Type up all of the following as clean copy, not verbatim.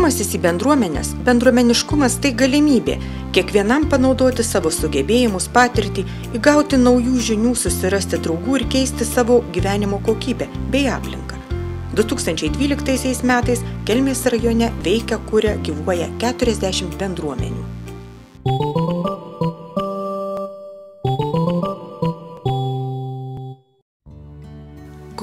Jungimasis į bendruomenės, bendruomeniškumas tai galimybė kiekvienam panaudoti savo sugebėjimus, patirtį, įgauti naujų žinių, susirasti draugų ir keisti savo gyvenimo kokybę bei aplinką. 2012 metais Kelmės rajone veikia, kuria, gyvuoja 40 bendruomenių.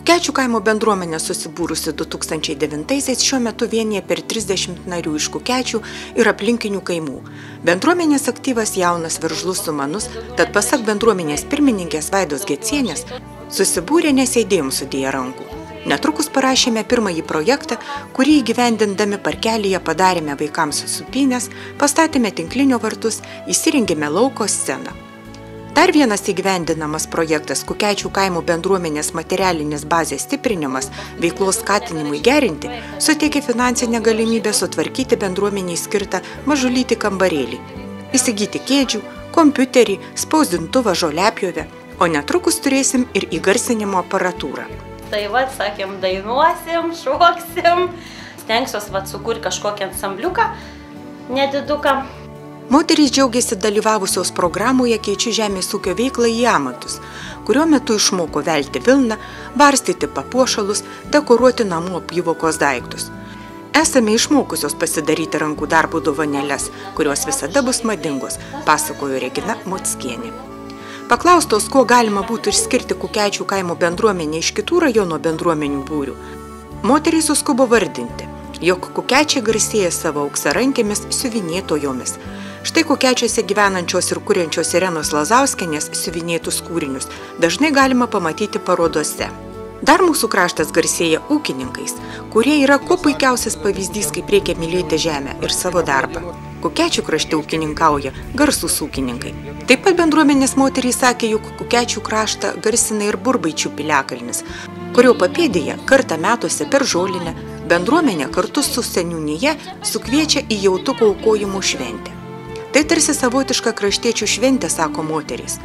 Kukečių kaimo bendruomenė susibūrusi 2009-aisiais šiuo metu vienija per 30 narių iš Kukečių ir aplinkinių kaimų. Bendruomenės aktyvas jaunas veržlus sumanus, tad pasak bendruomenės pirmininkės Vaidos Gecienės, susibūrė nesėdėjom sudėję rankų. Netrukus parašėme pirmąjį projektą, kurį įgyvendindami parkelyje padarėme vaikams supynės, pastatėme tinklinio vartus, įsirengėme lauko sceną. Dar vienas įgyvendinamas projektas Kukečių kaimo bendruomenės materialinės bazės stiprinimas, veiklos skatinimui gerinti, suteikė finansinę galimybę sutvarkyti bendruomeniai skirtą mažulytį kambarėlį, įsigyti kėdžių, kompiuterį, spausdintuvą, žoliapjovę, o netrukus turėsim ir įgarsinimo aparatūrą. Tai sakėm, dainuosim, šoksim, stengsiuos sukurti kažkokį ansambliuką, nediduką. Moterys džiaugiasi dalyvavusios programoje Keičiu žemės ūkio veiklą į amatus, kurio metu išmoko velti vilną, varstyti papuošalus, dekoruoti namų apyvokos daiktus. Esame išmokusios pasidaryti rankų darbo dovanėles, kurios visada bus madingos, pasakojo Regina Mockienė. Paklaustos, kuo galima būtų išskirti Kukečių kaimo bendruomenę iš kitų rajono bendruomenių būrių, moterys suskubo vardinti, jog Kukečiai garsėja savo auksarankėmis siuvinėtojomis. Štai Kukečiuose gyvenančios ir kuriančios Irenos Lazauskienės siuvinėtus kūrinius dažnai galima pamatyti parodose. Dar mūsų kraštas garsėja ūkininkais, kurie yra kuo puikiausias pavyzdys, kaip reikia mylėti žemę ir savo darbą. Kukečių krašte ūkininkauja garsūs ūkininkai. Taip pat bendruomenės moterys sakė, jog Kukečių kraštą garsina ir Burbaičių piliakalnis, kurio papėdėje kartą metuose per žolinę bendruomenė kartu su seniūnija sukviečia į jautuko aukojimo šventę. Tai tarsi savotiška kraštiečių šventė, sako moterys.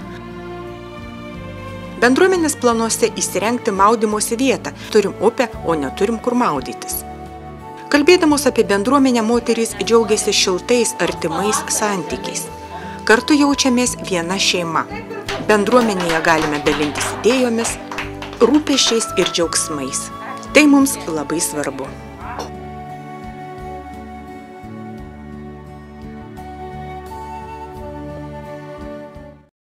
Bendruomenės planuose įsirengti maudymosi vietą. Turim upę, o neturim kur maudytis. Kalbėdamos apie bendruomenę, moterys džiaugiasi šiltais, artimais santykiais. Kartu jaučiamės viena šeima. Bendruomenėje galime dalintis idėjomis, rūpesčiais ir džiaugsmais. Tai mums labai svarbu.